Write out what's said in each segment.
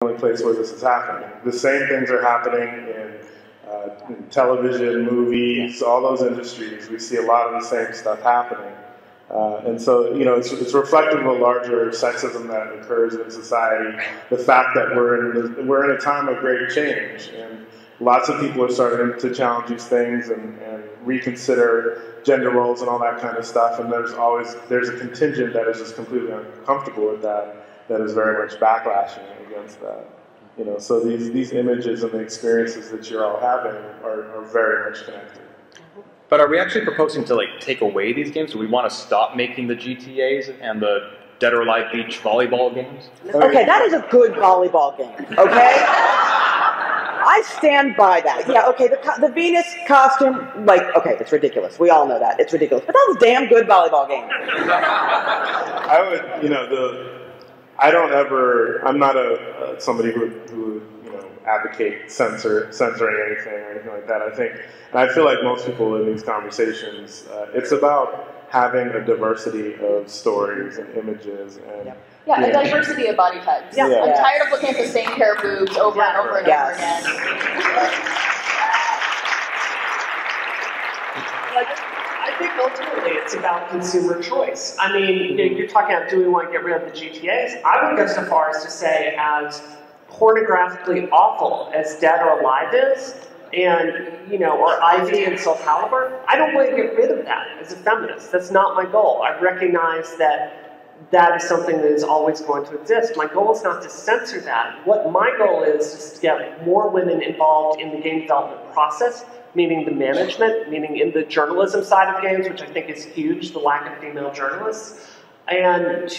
only place where this is happening. The same things are happening in television, movies, all those industries. We see a lot of the same stuff happening. And so, you know, it's reflective of a larger sexism that occurs in society. The fact that we're in a time of great change, and lots of people are starting to challenge these things and reconsider gender roles and all that kind of stuff. And there's a contingent that is just completely uncomfortable with that is very much backlashing against that. You know, so these images and the experiences that you're all having are very much connected. But are we actually proposing to like take away these games? Do we want to stop making the GTAs and the Dead or Alive Beach volleyball games? Okay, that is a good volleyball game, okay? I stand by that. Yeah, okay, the Venus costume, like, okay, it's ridiculous. We all know that. It's ridiculous. But that was a damn good volleyball game. I would, you know, I'm not somebody who you know, advocate censoring anything or anything like that. I feel like most people in these conversations, it's about having a diversity of stories and images and a diversity of body types. Yeah. I'm tired of looking at the same pair of boobs over and over and over again. I think ultimately it's about consumer choice. I mean, you're talking about, do we want to get rid of the GTAs? I would go so far as to say, as pornographically awful as Dead or Alive is, and, you know, or Ivy and Soul Calibur, I don't want to get rid of that as a feminist. That's not my goal. I recognize that is something that is always going to exist. My goal is not to censor that. What my goal is to get more women involved in the game development process, meaning the management, meaning in the journalism side of games, which I think is huge, the lack of female journalists. And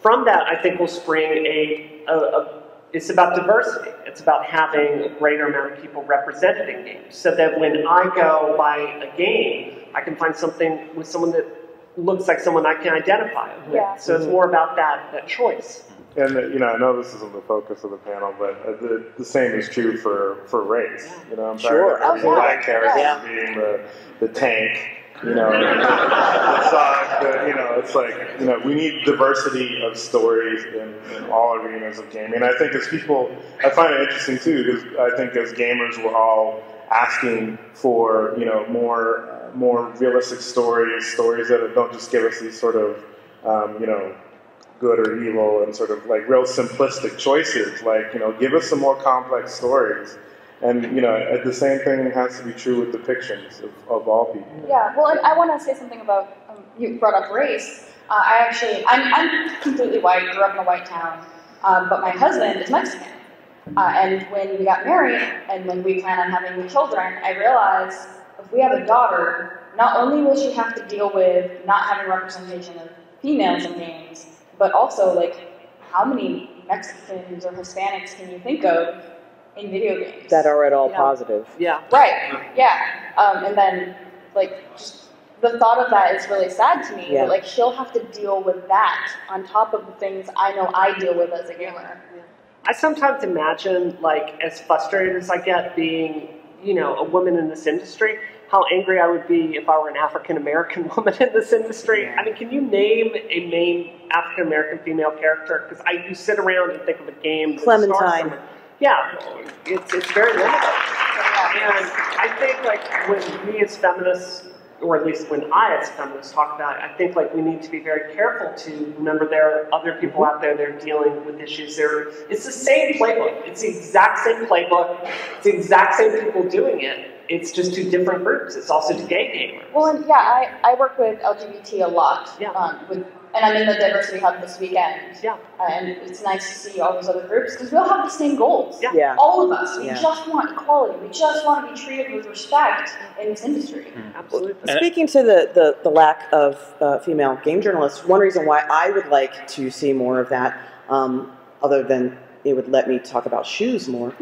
from that, I think will spring it's about diversity. It's about having a greater amount of people represented in games, so that when I go buy a game, I can find something with someone that looks like someone I can identify with. Yeah. So it's more about that choice. And you know, I know this isn't the focus of the panel, but the same is true for race. You know, I'm tired of the black character being the tank. You know, the song. You know, it's like, you know, we need diversity of stories in all arenas of gaming. And I think as people, I find it interesting too, because I think as gamers we're all asking for, you know, more realistic stories that don't just give us these sort of you know, good or evil and sort of like real simplistic choices. Like, you know, give us some more complex stories. And, you know, the same thing has to be true with depictions of all people. Yeah, well, and I want to say something about, you brought up race. I'm completely white, grew up in a white town, but my husband is Mexican. And when we got married, and when we plan on having children, I realized if we have a daughter, not only will she have to deal with not having representation of females in games, but also, like, how many Mexicans or Hispanics can you think of in video games that are at all positive? Yeah. Right. Yeah. And then, like, just the thought of that is really sad to me. Yeah. But, like, she'll have to deal with that on top of the things I know I deal with as a gamer. Yeah. I sometimes imagine, like, as frustrated as I get being, you know, a woman in this industry, how angry I would be if I were an African-American woman in this industry. I mean, can you name a main African-American female character? Because you sit around and think of a game. Clementine. Yeah, it's very limited. And I think, like, when we as feminists, or at least when I as feminists talk about it, I think, like, we need to be very careful to remember there are other people out there that are dealing with issues. It's the same playbook. It's the exact same playbook. It's the exact same people doing it. It's just two different groups. It's also to gay gamers. Well, and yeah, I work with LGBT a lot. Yeah. And I'm in the diversity hub this weekend. Yeah. And it's nice to see all those other groups, because we all have the same goals. Yeah. Yeah. All of us. We just want equality. We just want to be treated with respect in this industry. Absolutely. Speaking to the lack of female game journalists, one reason why I would like to see more of that, other than it would let me talk about shoes more.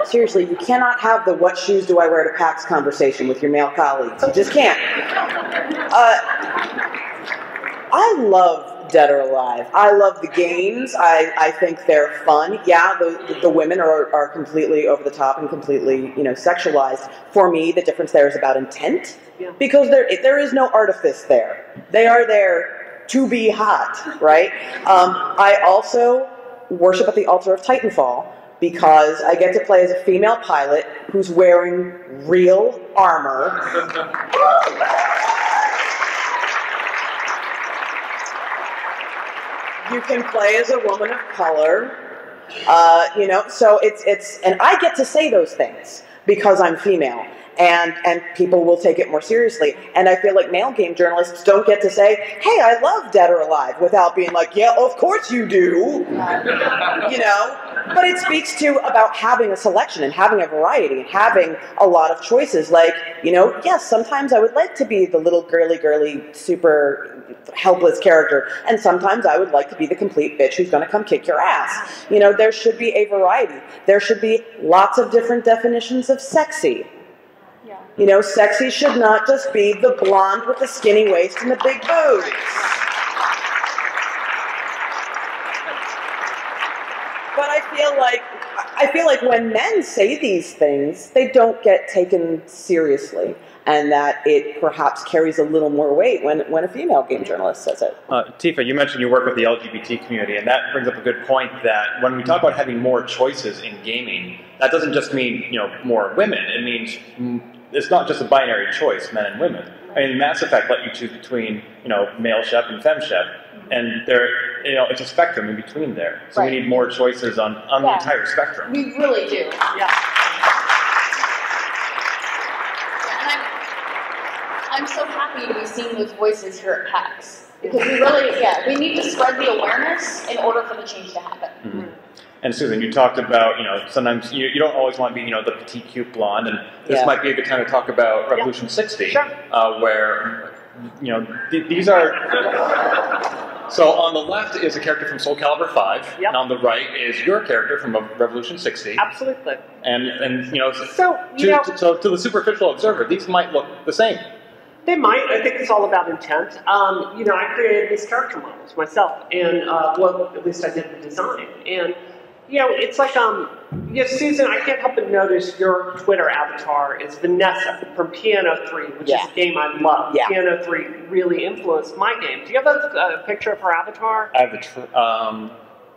Seriously, you cannot have the "what shoes do I wear to PAX" conversation with your male colleagues. You just can't. I love Dead or Alive. I love the games. I think they're fun. Yeah, the women are completely over the top and completely, you know, sexualized. For me, the difference there is about intent, because there is no artifice there. They are there to be hot, right? I also worship at the altar of Titanfall because I get to play as a female pilot who's wearing real armor. You can play as a woman of color. You know, so it's, and I get to say those things because I'm female, and people will take it more seriously. And I feel like male game journalists don't get to say, hey, I love Dead or Alive, without being like, yeah, of course you do. You know? But it speaks to about having a selection and having a variety and having a lot of choices. Like, you know, yes, sometimes I would like to be the little girly, super helpless character, and sometimes I would like to be the complete bitch who's going to come kick your ass. You know, there should be a variety. There should be lots of different definitions of sexy. Yeah. You know, sexy should not just be the blonde with the skinny waist and the big boobs. But I feel like when men say these things, they don't get taken seriously, and that it perhaps carries a little more weight when a female game journalist says it. Tifa, you mentioned you work with the LGBT community, and that brings up a good point that when we talk about having more choices in gaming, that doesn't just mean, you know, more women. It means it's not just a binary choice, men and women. I mean, Mass Effect let you choose between, you know, male shep and fem shep, and there, you know, it's a spectrum in between there. So we need more choices on the entire spectrum. We really do. Yeah. And I'm so happy to be seeing those voices here at PAX. Because we really, we need to spread the awareness in order for the change to happen. Mm-hmm. And Susan, you talked about, you know, sometimes you don't always want to be, you know, the petite, cute blonde, and this might be a good time to talk about Revolution 60, where, you know, these are... So on the left is a character from Soul Calibur 5, and on the right is your character from Revolution 60. Absolutely. And you know, so to the superficial observer, these might look the same. They might. I think it's all about intent. You know, I created these character models myself, and well, at least I did the design. And you know, it's like, Susan, I can't help but notice your Twitter avatar is Vanessa from Piano 3, which is a game I love. Piano 3 really influenced my game. Do you have a picture of her avatar? I have the.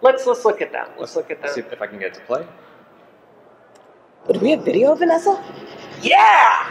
Let's look at that. Let's look at that. See if I can get it to play. Do we have video of Vanessa? Yeah!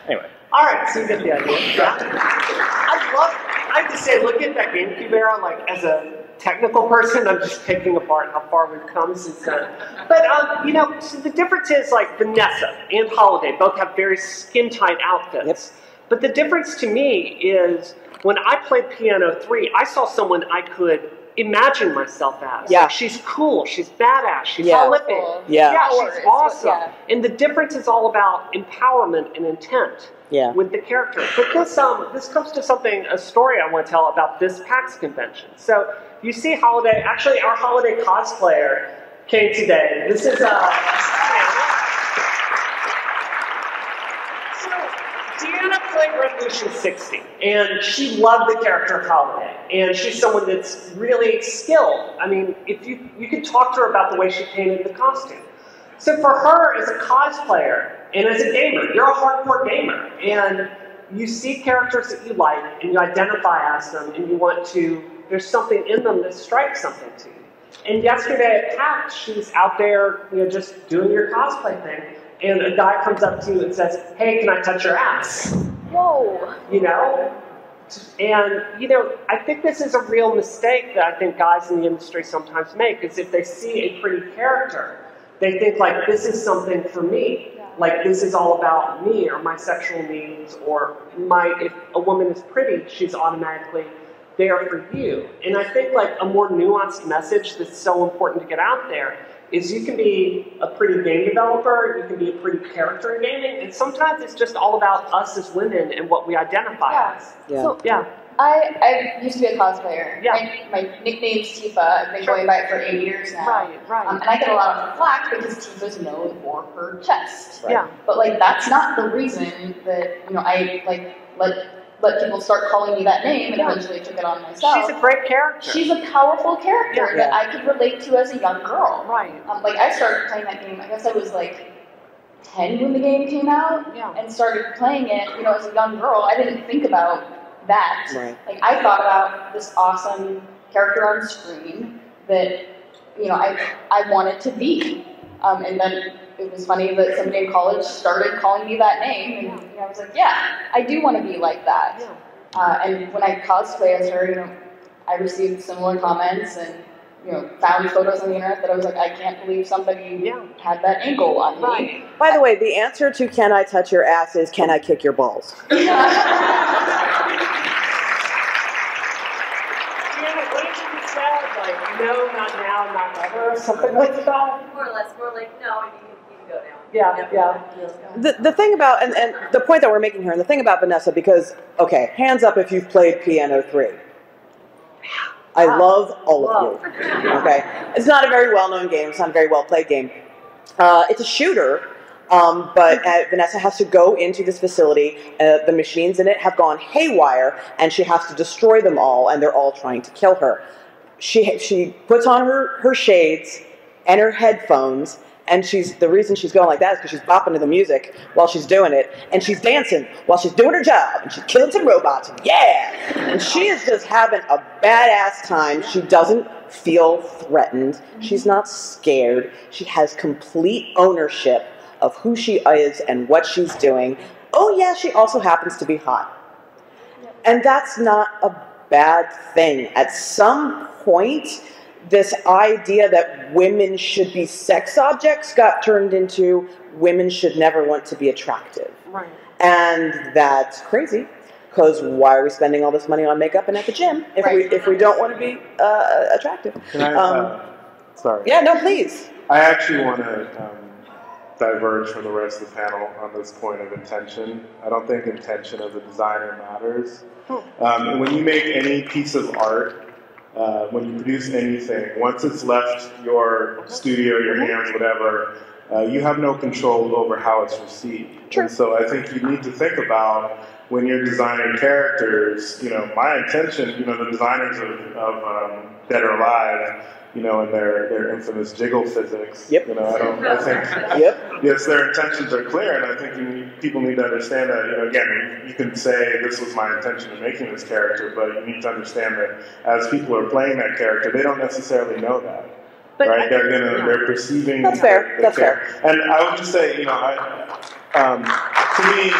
Anyway. All right, so you get the idea. I have to say, looking at that GameCube era, like, as a technical person, I'm just picking apart how far we've come since then. But, you know, so the difference is, like, Vanessa and Holiday both have very skin-tight outfits. But the difference to me is, when I played Piano 3, I saw someone I could imagine myself as. Like, she's cool, she's badass, she's prolific. She's awesome. And the difference is all about empowerment and intent with the character. But this comes to a story I want to tell about this PAX convention. So you see Holiday, actually our Holiday cosplayer came today. This is Brianna played Revolution 60, and she loved the character of Holiday, and she's someone that's really skilled. I mean, if you could talk to her about the way she painted the costume. So for her, as a cosplayer, and as a gamer, you're a hardcore gamer, and you see characters that you like, and you identify as them, and you want to, there's something in them that strikes something to you. And yesterday at PAX, she's out there, you know, just doing your cosplay thing, and a guy comes up to you and says, hey, can I touch your ass? Whoa. You know? And, you know, I think this is a real mistake that I think guys in the industry sometimes make, is if they see a pretty character, they think, like, this is something for me. Like, this is all about me or my sexual needs, or if a woman is pretty, she's automatically there for you. And I think, like, a more nuanced message that's so important to get out there is you can be a pretty game developer, you can be a pretty character in gaming, and sometimes it's just all about us as women and what we identify as. Yeah. So, Yeah. I used to be a cosplayer. Yeah. My nickname's Tifa. I've been going by it for 8 years now. Right. And I get a lot of flack because Tifa's known for her chest. Right. Yeah. But like that's not the reason that I like let people start calling me that name and eventually took it on myself. She's a great character. She's a powerful character that I could relate to as a young girl. Right. Like I started playing that game. I guess I was like 10 when the game came out, and started playing it. As a young girl, I didn't think about that. Right. Like I thought about this awesome character on screen that I wanted to be, and then it was funny that somebody in college started calling me that name, and I was like, yeah, I do want to be like that. And when I cosplay as her, I received similar comments and found photos on the internet that I was like, I can't believe somebody had that angle on me. By the way, the answer to "Can I touch your ass" is "Can I kick your balls?" Like, no, not now, not ever, something like that. More or less, more like, no, you can go now. Yeah. The thing about, and the point that we're making here, and the thing about Vanessa, because, okay, hands up if you've played Piano 3. I love all of you, okay? It's not a very well-known game, it's not a very well-played game. It's a shooter, but Vanessa has to go into this facility, the machines in it have gone haywire, and she has to destroy them all, and they're all trying to kill her. She puts on her shades and her headphones, and the reason she's going like that is because she's bopping to the music while she's doing it, and she's dancing while she's doing her job, and she's killing some robots, and she is just having a badass time. She doesn't feel threatened. She's not scared. She has complete ownership of who she is and what she's doing. Oh yeah, she also happens to be hot. And that's not a bad thing. At some point, this idea that women should be sex objects got turned into women should never want to be attractive. Right. And that's crazy, because why are we spending all this money on makeup and at the gym if we don't want to be attractive? Can I, sorry. Yeah, no, please. I actually want to diverge from the rest of the panel on this point of intention. I don't think intention of the designer matters. When you make any piece of art, when you produce anything, once it's left your studio, your hands, whatever, you have no control over how it's received. True. And so I think you need to think about when you're designing characters, my intention, the designers of Dead or Alive, and their infamous jiggle physics. Yep. I think yes, their intentions are clear, and I think people need to understand that. Again, you can say this was my intention in making this character, but you need to understand that as people are playing that character, they don't necessarily know that. But right? They're perceiving. That's fair. That's fair. And I would just say, to me,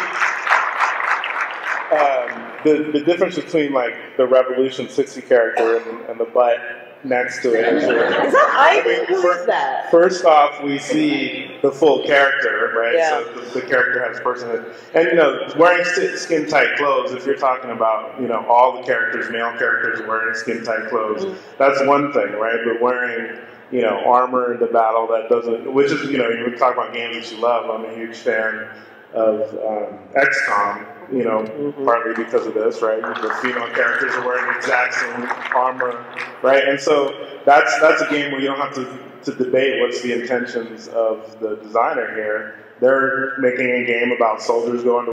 the difference between like the Revolution 60 character and the butt next to it. Is that Ivy? Who is that? First off, we see the full character, right? Yeah. So the character has personhood. And, wearing skin-tight clothes, if you're talking about, all the characters, male characters wearing skin-tight clothes, that's one thing, right? But wearing, armor into battle, that doesn't, which is, you would talk about games that you love. I'm a huge fan of XCOM, partly because of this, right? The female characters are wearing the exact same armor, right? And so that's a game where you don't have to debate what's the intentions of the designer here. They're making a game about soldiers going to